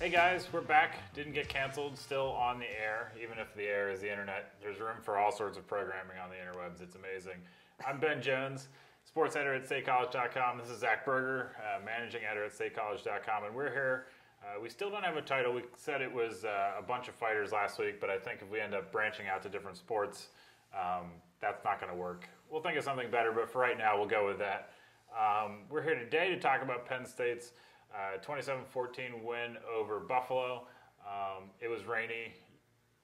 Hey guys, we're back. Didn't get canceled, still on the air. Even if the air is the internet, there's room for all sorts of programming on the interwebs. It's amazing. I'm Ben Jones, sports editor at statecollege.com. This is Zach Berger, managing editor at statecollege.com, and we're here. We still don't have a title. We said it was a bunch of fighters last week, but I think if we end up branching out to different sports, that's not going to work. We'll think of something better, but for right now, we'll go with that. We're here today to talk about Penn State's 27-14 win over Buffalo. It was rainy.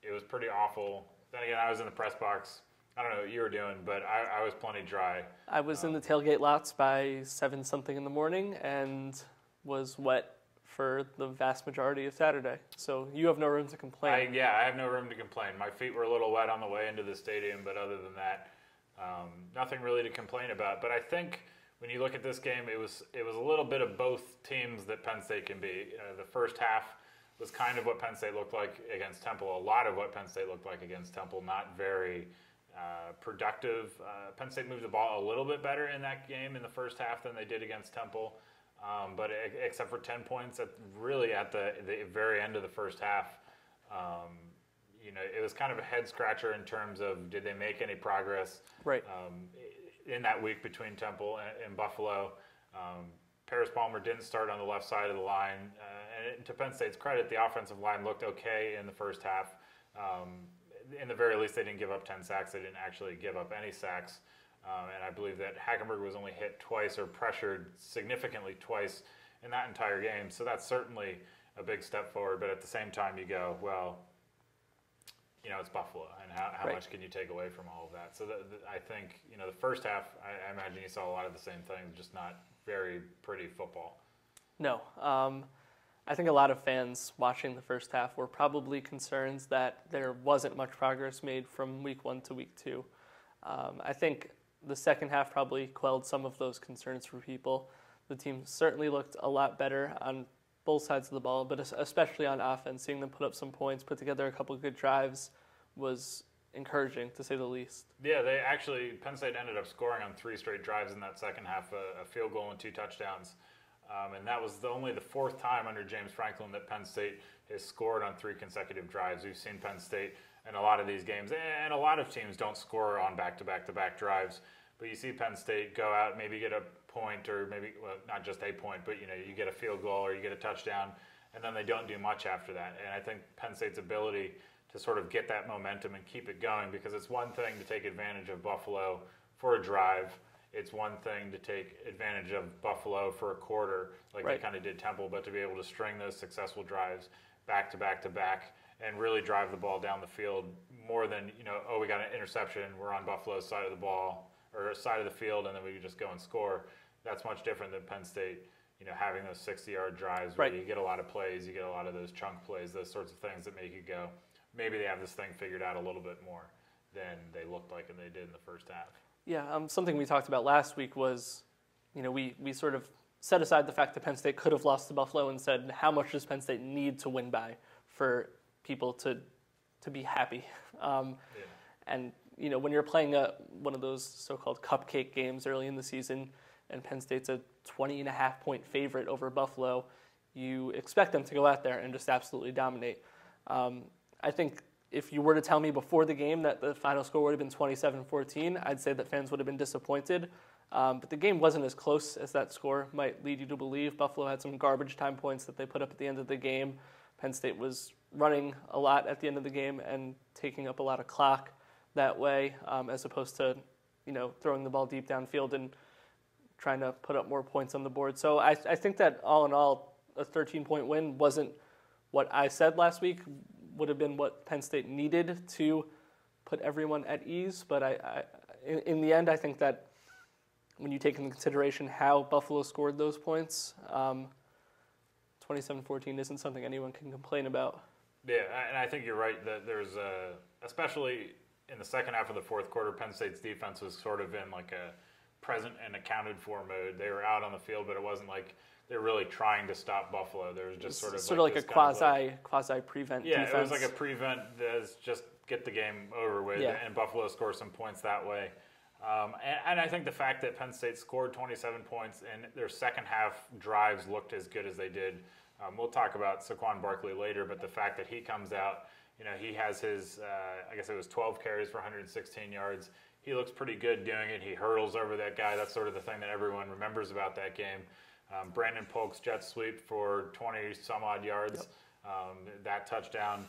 It was pretty awful. Then again, I was in the press box. I don't know what you were doing, but I was plenty dry. I was in the tailgate lots by 7-something in the morning and was wet for the vast majority of Saturday. So you have no room to complain. I have no room to complain. My feet were a little wet on the way into the stadium, but other than that, nothing really to complain about. But I think when you look at this game, it was a little bit of both teams that Penn State can be. The first half was kind of what Penn State looked like against Temple. A lot of what Penn State looked like against Temple. Not very productive. Penn State moved the ball a little bit better in that game in the first half than they did against Temple. But except for 10 points at the very end of the first half, it was kind of a head scratcher in terms of did they make any progress? Right. In that week between Temple and Buffalo. Paris Palmer didn't start on the left side of the line. And to Penn State's credit, the offensive line looked okay in the first half. In the very least, they didn't give up 10 sacks. They didn't actually give up any sacks. And I believe that Hackenberg was only hit twice or pressured significantly twice in that entire game. So that's certainly a big step forward. But at the same time, you go, well, it's Buffalo, and how Right. much can you take away from all of that? So I think, the first half, I imagine you saw a lot of the same things, just not very pretty football. No. I think a lot of fans watching the first half were probably concerned that there wasn't much progress made from week 1 to week 2. I think the second half probably quelled some of those concerns for people. The team certainly looked a lot better on both sides of the ball, but especially on offense. Seeing them put up some points, put together a couple of good drives was encouraging, to say the least. Yeah, Penn State ended up scoring on 3 straight drives in that second half, a field goal and 2 touchdowns. And that was only the 4th time under James Franklin that Penn State has scored on 3 consecutive drives. We've seen Penn State in a lot of these games, and a lot of teams don't score on back-to-back-to-back drives. But you see Penn State go out, maybe get a point, or maybe, well, not just a point, but you get a field goal or you get a touchdown, and then they don't do much after that. And I think Penn State's ability to sort of get that momentum and keep it going, because it's one thing to take advantage of Buffalo for a drive. It's one thing to take advantage of Buffalo for a quarter, like Right. they kind of did Temple, but to be able to string those successful drives back to back to back and really drive the ball down the field more than, we got an interception, we're on Buffalo's side of the ball or side of the field, and then we just go and score. That's much different than Penn State, having those 60-yard drives where Right. you get a lot of plays, you get a lot of those chunk plays, those sorts of things that make you go, maybe they have this thing figured out a little bit more than they looked like and they did in the first half. Yeah, something we talked about last week was, we sort of set aside the fact that Penn State could have lost to Buffalo and said, how much does Penn State need to win by for people to be happy? And, when you're playing one of those so-called cupcake games early in the season and Penn State's a 20.5-point favorite over Buffalo, you expect them to go out there and just absolutely dominate. I think if you were to tell me before the game that the final score would have been 27-14, I'd say that fans would have been disappointed. But the game wasn't as close as that score might lead you to believe. Buffalo had some garbage time points that they put up at the end of the game. Penn State was running a lot at the end of the game and taking up a lot of clock that way, as opposed to, throwing the ball deep downfield and trying to put up more points on the board. So I think that all in all, a 13-point win wasn't what I said last week, would have been what Penn State needed to put everyone at ease. But in the end, I think that when you take into consideration how Buffalo scored those points, 27-14 isn't something anyone can complain about. Yeah, and I think you're right that there's especially in the second half of the fourth quarter, Penn State's defense was sort of in like a present and accounted for mode. They were out on the field, but it wasn't like they're really trying to stop Buffalo. There was just sort of like a quasi prevent defense. Yeah, it was like a prevent that's just get the game over with, and Buffalo scored some points that way. And I think the fact that Penn State scored 27 points and their second half drives looked as good as they did We'll talk about Saquon Barkley later, but the fact that he comes out, he has his, I guess it was 12 carries for 116 yards. He looks pretty good doing it. He hurdles over that guy. That's sort of the thing that everyone remembers about that game. Brandon Polk's jet sweep for 20-some-odd yards. Yep. That touchdown.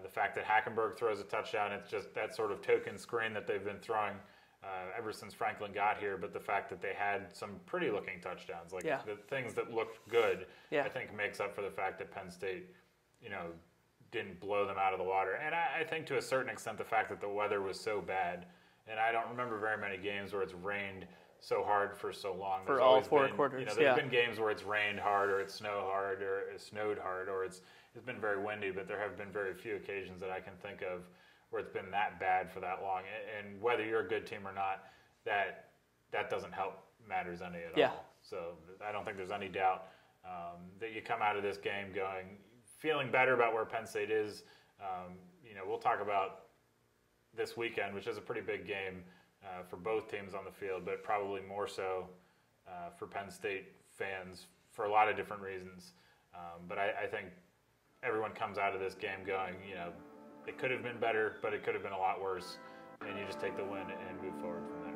The fact that Hackenberg throws a touchdown, it's just that sort of token screen that they've been throwing ever since Franklin got here. But the fact that they had some pretty-looking touchdowns, like the things that looked good, I think makes up for the fact that Penn State, didn't blow them out of the water. And I think to a certain extent the fact that the weather was so bad, and I don't remember very many games where it's rained so hard for so long. For all four quarters, there's been games where it's rained hard, or it's snowed hard, or it's been very windy, but there have been very few occasions that I can think of where it's been that bad for that long. And whether you're a good team or not, that doesn't help matters any at all. So I don't think there's any doubt that you come out of this game feeling better about where Penn State is. We'll talk about this weekend, which is a pretty big game for both teams on the field, but probably more so for Penn State fans for a lot of different reasons. But I think everyone comes out of this game going, it could have been better, but it could have been a lot worse, and you just take the win and move forward from there.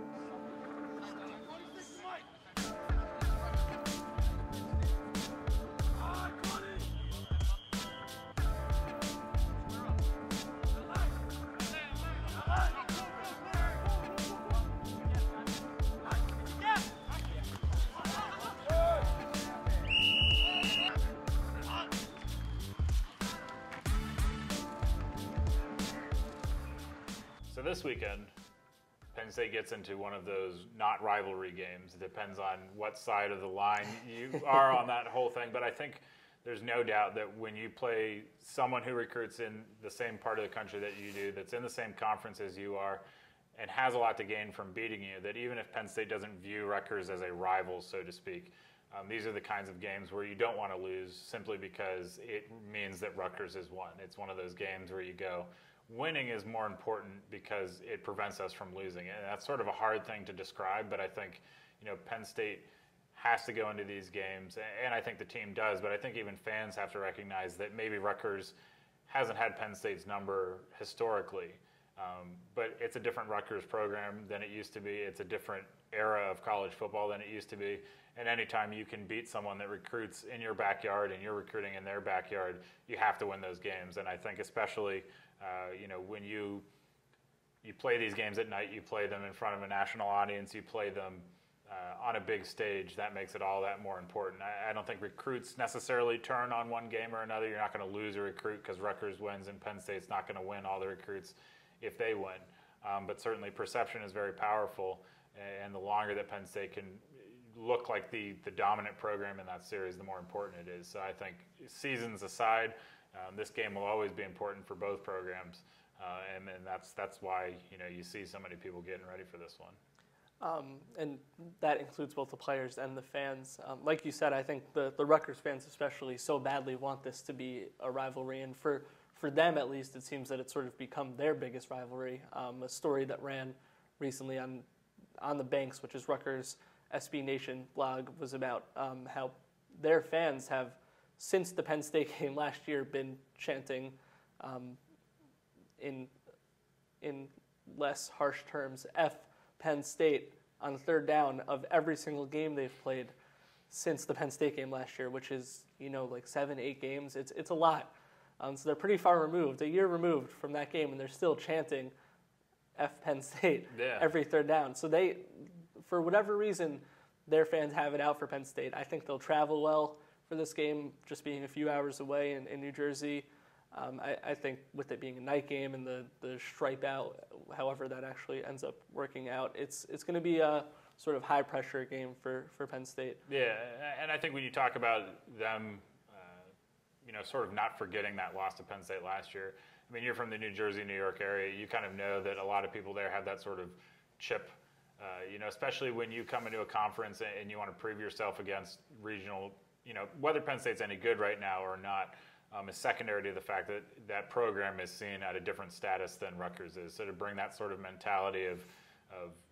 So this weekend, Penn State gets into one of those not rivalry games. It depends on what side of the line you are on that whole thing. But I think there's no doubt that when you play someone who recruits in the same part of the country that you do, that's in the same conference as you are, and has a lot to gain from beating you, that even if Penn State doesn't view Rutgers as a rival, so to speak, these are the kinds of games where you don't want to lose simply because it means that Rutgers has won. It's one of those games where you go, winning is more important because it prevents us from losing. And that's sort of a hard thing to describe, but I think, Penn State has to go into these games, and I think the team does, but I think even fans have to recognize that maybe Rutgers hasn't had Penn State's number historically. But it's a different Rutgers program than it used to be. It's a different era of college football than it used to be. And anytime you can beat someone that recruits in your backyard and you're recruiting in their backyard, you have to win those games. And I think especially when you play these games at night, you play them in front of a national audience, you play them on a big stage, that makes it all that more important. I don't think recruits necessarily turn on one game or another. You're not going to lose a recruit because Rutgers wins, and Penn State's not going to win all the recruits if they win. But certainly perception is very powerful, and the longer that Penn State can look like the dominant program in that series, the more important it is. So I think seasons aside, this game will always be important for both programs, and that's why you see so many people getting ready for this one. And that includes both the players and the fans. Like you said, I think the Rutgers fans especially so badly want this to be a rivalry, and for them at least, it seems that it's sort of become their biggest rivalry. A story that ran recently on the Banks, which is Rutgers' SB Nation blog, was about how their fans have, since the Penn State game last year, been chanting in less harsh terms, F Penn State on third down of every single game they've played since the Penn State game last year, which is, like 7-8 games. It's a lot. So they're pretty far removed, a year removed from that game, and they're still chanting F Penn State every third down. So they, for whatever reason, their fans have it out for Penn State. I think they'll travel well for this game, just being a few hours away in New Jersey. I think with it being a night game and the stripe out, however that actually ends up working out, it's going to be a sort of high pressure game for Penn State. Yeah, and I think when you talk about them, sort of not forgetting that loss to Penn State last year. I mean, you're from the New Jersey, New York area. You kind of know that a lot of people there have that sort of chip. Especially when you come into a conference and you want to prove yourself against regional. Whether Penn State's any good right now or not. Is secondary to the fact that that program is seen at a different status than Rutgers is. So to bring that sort of mentality of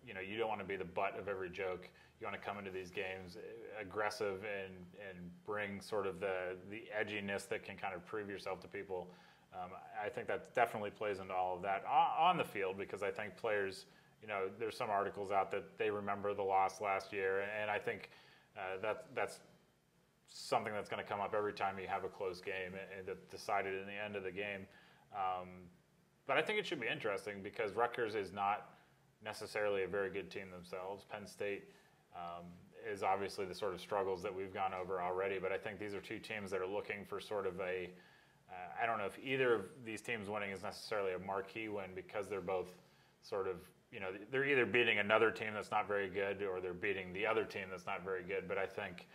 you don't want to be the butt of every joke. you want to come into these games aggressive and bring sort of the edginess that can kind of prove yourself to people. I think that definitely plays into all of that on the field, because I think players, there's some articles out that they remember the loss last year, and I think that's something that's going to come up every time you have a close game and that's decided in the end of the game. But I think it should be interesting because Rutgers is not necessarily a very good team themselves. Penn State is obviously the sort of struggles that we've gone over already, but I think these are two teams that are looking for sort of I don't know if either of these teams winning is necessarily a marquee win, because they're both sort of, they're either beating another team that's not very good or they're beating the other team that's not very good. But I think,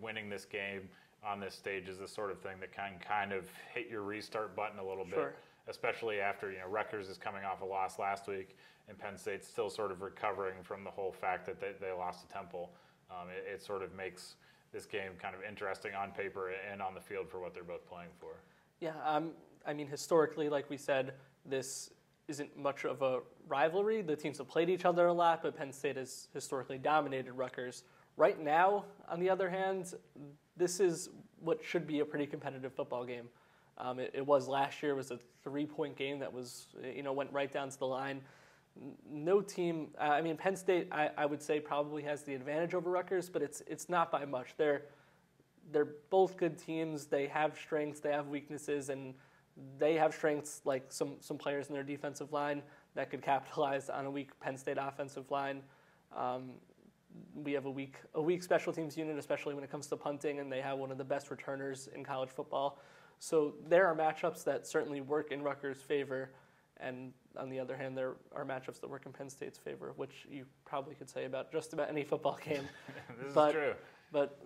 winning this game on this stage is the sort of thing that can kind of hit your restart button a little bit, especially after, Rutgers is coming off a loss last week and Penn State's still sort of recovering from the whole fact that they lost to Temple. It sort of makes this game kind of interesting on paper and on the field for what they're both playing for. Yeah, I mean, historically, like we said, this isn't much of a rivalry. The teams have played each other a lot, but Penn State has historically dominated Rutgers. Right now, on the other hand, this is what should be a pretty competitive football game. It was last year. It was a 3-point game that was, went right down to the line. No team, Penn State, I would say probably has the advantage over Rutgers, but it's not by much. They're both good teams. They have strengths, they have weaknesses, and they have strengths like some players in their defensive line that could capitalize on a weak Penn State offensive line. We have a weak special teams unit, especially when it comes to punting, and they have one of the best returners in college football. So there are matchups that certainly work in Rutgers' favor, and on the other hand, there are matchups that work in Penn State's favor, which you probably could say about just about any football game. This is true. But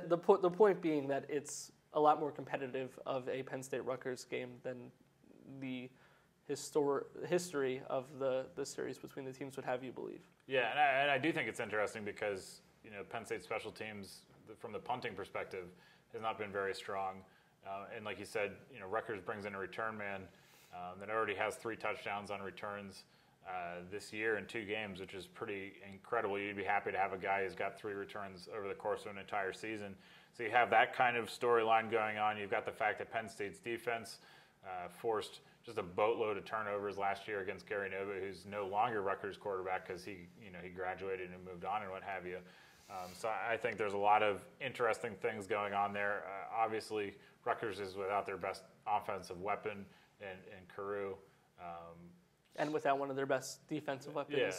the point being that it's a lot more competitive of a Penn State-Rutgers game than the history of the series between the teams would have you believe. Yeah, and I do think it's interesting because Penn State special teams, from the punting perspective, has not been very strong. And like you said, Rutgers brings in a return man that already has 3 touchdowns on returns this year in 2 games, which is pretty incredible. You'd be happy to have a guy who's got 3 returns over the course of an entire season. So you have that kind of storyline going on. You've got the fact that Penn State's defense forced just a boatload of turnovers last year against Gary Nova, who's no longer Rutgers quarterback because he graduated and moved on and what have you. So I think there's a lot of interesting things going on there. Obviously, Rutgers is without their best offensive weapon in Carew. And without one of their best defensive weapons. Yeah,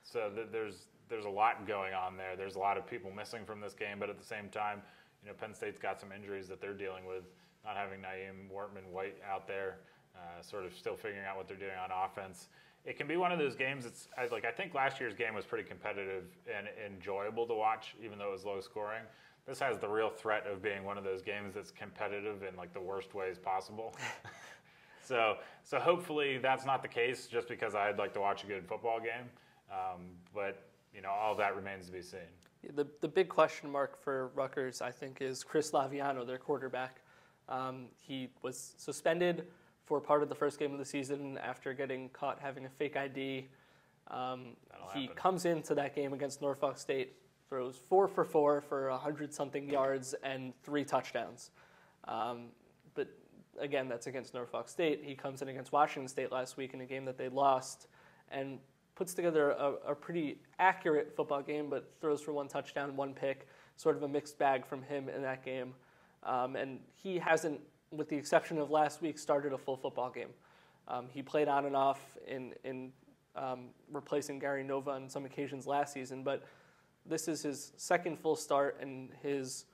so there's a lot going on there. There's a lot of people missing from this game, but at the same time, Penn State's got some injuries that they're dealing with, not having Naeem Wortman-White out there, sort of still figuring out what they're doing on offense. It can be one of those games. I think last year's game was pretty competitive and enjoyable to watch, even though it was low scoring. This has the real threat of being one of those games that's competitive in like the worst ways possible. So hopefully that's not the case, just because I'd like to watch a good football game. But all of that remains to be seen. The big question mark for Rutgers, I think, is Chris Laviano, their quarterback. He was suspended for part of the first game of the season after getting caught having a fake ID. He comes into that game against Norfolk State, throws 4 for 4 for 100-something yards and 3 touchdowns. But again, that's against Norfolk State. He comes in against Washington State last week in a game that they lost and puts together a pretty accurate football game, but throws for 1 touchdown, 1 pick, sort of a mixed bag from him in that game. And he hasn't, with the exception of last week, started a full football game. He played on and off in replacing Gary Nova on some occasions last season, but this is his second full start and his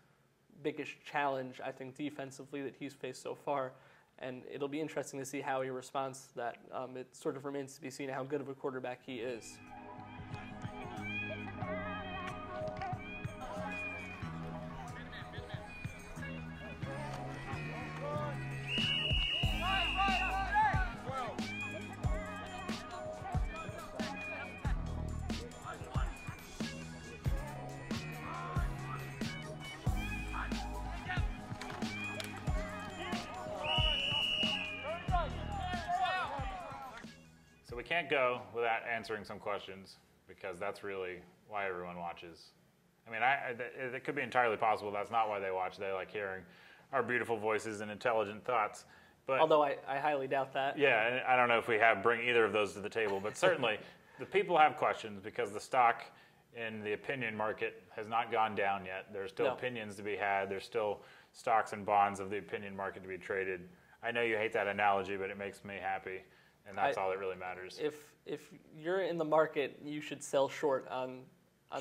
biggest challenge, I think, defensively that he's faced so far. And it'll be interesting to see how he responds to that. It sort of remains to be seen how good of a quarterback he is. We can't go without answering some questions. because that's really why everyone watches. I mean, it could be entirely possible that's not why they watch. They like hearing our beautiful voices and intelligent thoughts. But although I highly doubt that. yeah, and I don't know if we bring either of those to the table, but certainly the people have questions because the stock in the opinion market has not gone down yet. There's still opinions to be had. There's still stocks and bonds of the opinion market to be traded. I know you hate that analogy, but it makes me happy, and that's all that really matters. If you're in the market, you should sell short on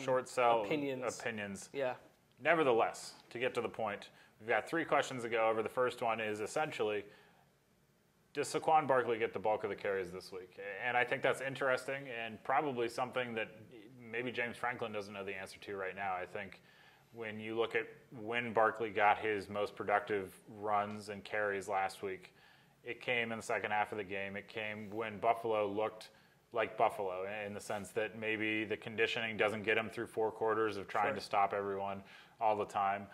short sell opinions. Yeah. Nevertheless, to get to the point, we've got 3 questions to go over. The first one is essentially, does Saquon Barkley get the bulk of the carries this week? And I think that's interesting and probably something that maybe James Franklin doesn't know the answer to right now. I think when you look at when Barkley got his most productive runs and carries last week, it came in the second half of the game. It came when Buffalo looked like Buffalo in the sense that maybe the conditioning doesn't get him through 4 quarters of trying to stop everyone all the time.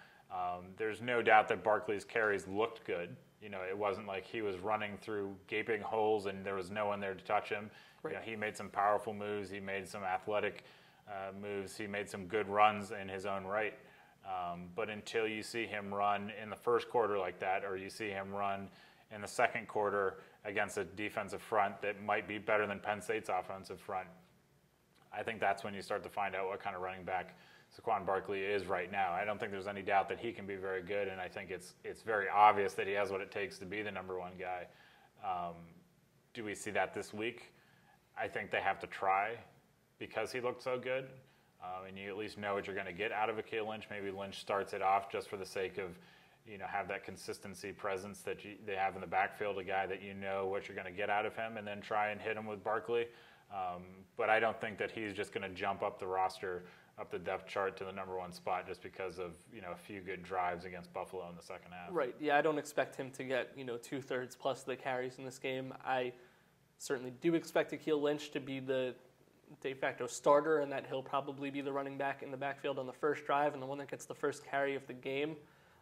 There's no doubt that Barkley's carries looked good. You know, it wasn't like he was running through gaping holes and there was no one there to touch him. Right. You know, he made some powerful moves. He made some athletic moves. He made some good runs in his own right. But until you see him run in the first quarter like that, or you see him run in the second quarter against a defensive front that might be better than Penn State's offensive front, I think that's when you start to find out what kind of running back Saquon Barkley is right now. I don't think there's any doubt that he can be very good, and I think it's very obvious that he has what it takes to be the number 1 guy. Do we see that this week? I think they have to try because he looked so good, and you at least know what you're going to get out of Akil Lynch. Maybe Lynch starts it off just for the sake of, you know, have that consistency presence that they have in the backfield, a guy that you know what you're going to get out of him, and then try and hit him with Barkley. But I don't think that he's just going to jump up the roster, up the depth chart to the number 1 spot just because of, you know, a few good drives against Buffalo in the second half. Right. Yeah, I don't expect him to get, you know, 2/3 plus of the carries in this game. I certainly do expect Akil Lynch to be the de facto starter and that he'll probably be the running back in the backfield on the first drive and the one that gets the first carry of the game.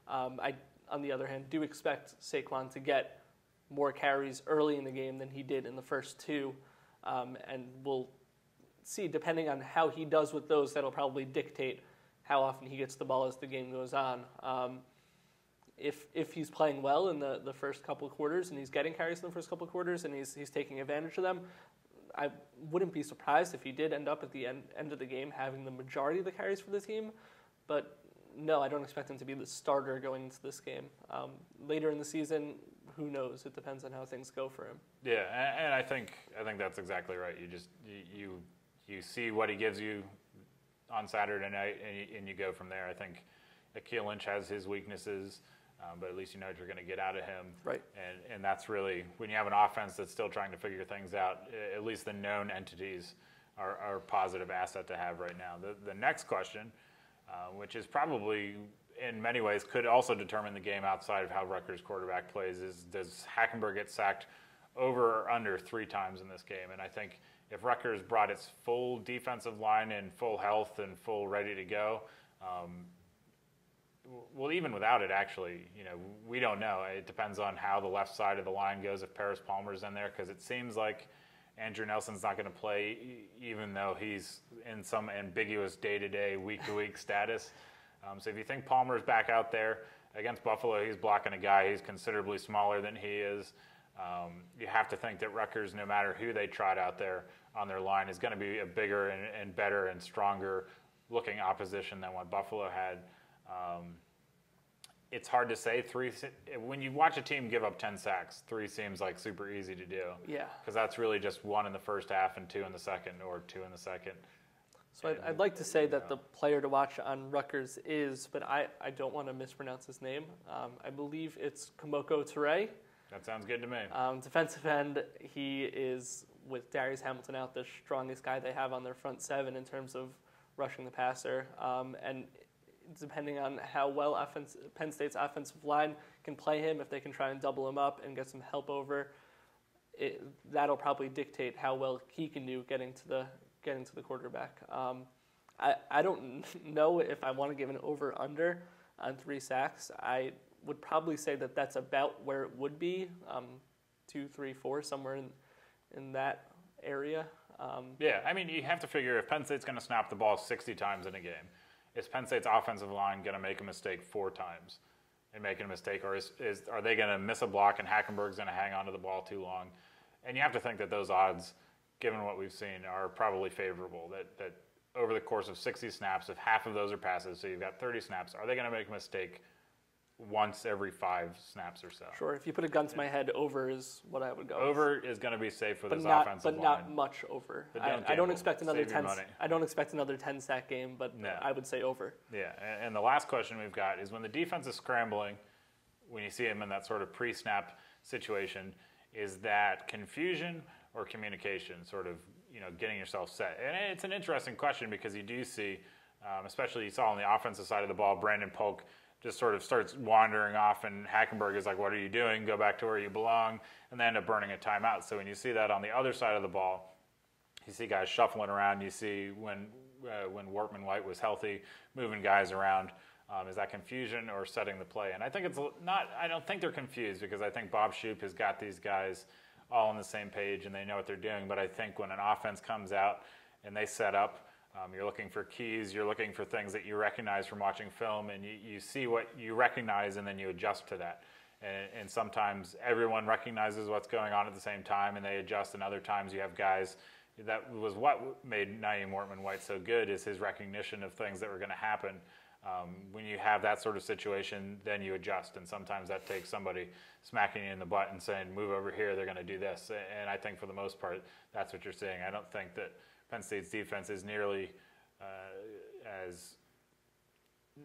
I, on the other hand, do expect Saquon to get more carries early in the game than he did in the first 2, and we'll see, depending on how he does with those, that'll probably dictate how often he gets the ball as the game goes on. If he's playing well in the first couple of quarters and he's getting carries in the first couple of quarters and he's taking advantage of them, I wouldn't be surprised if he did end up at the end of the game having the majority of the carries for the team. But no, I don't expect him to be the starter going into this game. Later in the season, who knows? It depends on how things go for him. Yeah, and I think that's exactly right. You see what he gives you on Saturday night, and you go from there. I think Akil Lynch has his weaknesses, but at least you know what you're going to get out of him. Right. And that's really, when you have an offense that's still trying to figure things out, at least the known entities are a positive asset to have right now. The next question, which is probably in many ways could also determine the game outside of how Rutgers quarterback plays, is does Hackenberg get sacked over or under 3 times in this game? And I think if Rutgers brought its full defensive line in full health and full ready to go, well, even without it, actually, you know, we don't know. It depends on how the left side of the line goes if Paris Palmer's in there, because it seems like Andrew Nelson's not going to play, even though he's in some ambiguous day-to-day, week-to-week status. So if you think Palmer's back out there against Buffalo, he's blocking a guy who's considerably smaller than he is. You have to think that Rutgers, no matter who they trot out there on their line, is going to be a bigger and better and stronger looking opposition than what Buffalo had. It's hard to say. When you watch a team give up 10 sacks, 3 seems like super easy to do. Yeah. Because that's really just 1 in the first half and 2 in the second, or 2 in the second. So I'd like to say that the player to watch on Rutgers is, but I don't want to mispronounce his name. I believe it's Kamoko Toure. That sounds good to me. Defensive end, he is, with Darius Hamilton out, the strongest guy they have on their front 7 in terms of rushing the passer. And depending on how well Penn State's offensive line can play him, if they can try and double him up and get some help over, that'll probably dictate how well he can do getting to the quarterback. I don't know if I want to give an over-under on 3 sacks. I would probably say that that's about where it would be, 2, 3, 4, somewhere in that area. Yeah, I mean, you have to figure if Penn State's going to snap the ball 60 times in a game, is Penn State's offensive line going to make a mistake 4 times and making a mistake, or are they going to miss a block and Hackenberg's going to hang on to the ball too long? And you have to think that those odds, given what we've seen, are probably favorable. That over the course of 60 snaps, if half of those are passes, so you've got 30 snaps, are they going to make a mistake once every 5 snaps or so? Sure. If you put a gun to my head, over is what I would go. Over is going to be safe for this not, offensive but line. not much over. I don't expect another 10. I don't expect another 10-sack game, but No. I would say over. Yeah, and the last question we've got is when the defense is scrambling, when you see them in that sort of pre-snap situation, is that confusion or communication, sort of, getting yourself set? And it's an interesting question because you do see, especially you saw on the offensive side of the ball, Brandon Polk just sort of starts wandering off, and Hackenberg is like, what are you doing? Go back to where you belong, and they end up burning a timeout. So when you see that on the other side of the ball, you see guys shuffling around. You see when Wortman White was healthy, moving guys around. Is that confusion or setting the play? And I think it's not. I don't think they're confused because I think Bob Shoop has got these guys all on the same page and they know what they're doing. But I think when an offense comes out and they set up, you're looking for keys. You're looking for things that you recognize from watching film, and you see what you recognize, and then you adjust to that. And sometimes everyone recognizes what's going on at the same time, and they adjust. And other times you have guys. That was what made Naeem Wortman White so good, is his recognition of things that were going to happen. When you have that sort of situation, then you adjust, and sometimes that takes somebody smacking you in the butt and saying, move over here, they're going to do this. And I think for the most part, that's what you're seeing. I don't think that Penn State's defense is nearly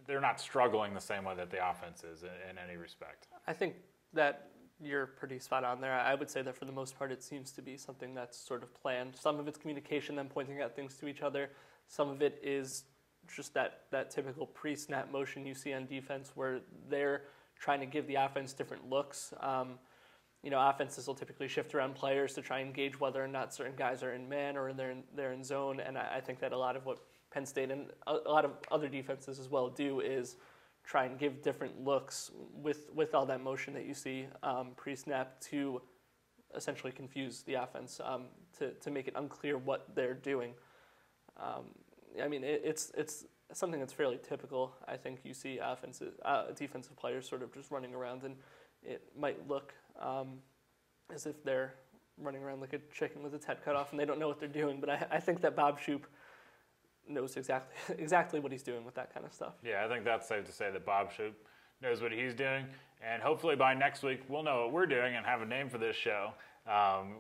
they're not struggling the same way that the offense is in any respect. I think that you're pretty spot on there. I would say that for the most part, it seems to be something that's sort of planned. Some of it's communication, them pointing out things to each other. Some of it is just that typical pre-snap motion you see on defense where they're trying to give the offense different looks. Offenses will typically shift around players to try and gauge whether or not certain guys are in man or they're in zone. And I think that a lot of what Penn State and a lot of other defenses as well do is try and give different looks with all that motion that you see pre-snap to essentially confuse the offense, to make it unclear what they're doing. It's something that's fairly typical. I think you see defensive players sort of just running around, and it might look as if they're running around like a chicken with its head cut off, and they don't know what they're doing. But I think that Bob Shoop knows exactly what he's doing with that kind of stuff. Yeah, I think that's safe to say that Bob Shoop knows what he's doing, and hopefully by next week we'll know what we're doing and have a name for this show.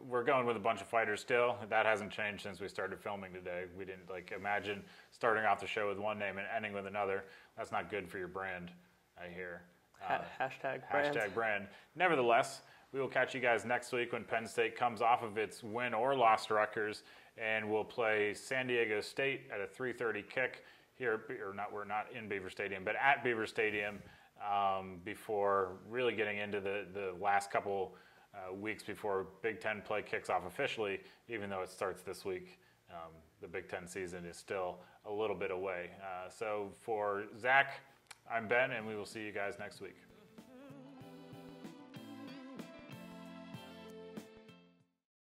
We're going with a bunch of fighters still. That hasn't changed since we started filming today. We didn't imagine starting off the show with one name and ending with another. That's not good for your brand, I hear. Hashtag brand. Nevertheless, we will catch you guys next week when Penn State comes off of its win or loss to Rutgers, and we'll play San Diego State at a 3:30 kick here. We're not in Beaver Stadium, but at Beaver Stadium, before really getting into the last couple weeks before Big Ten play kicks off officially, even though it starts this week. The Big Ten season is still a little bit away. So for Zach, I'm Ben, and we will see you guys next week.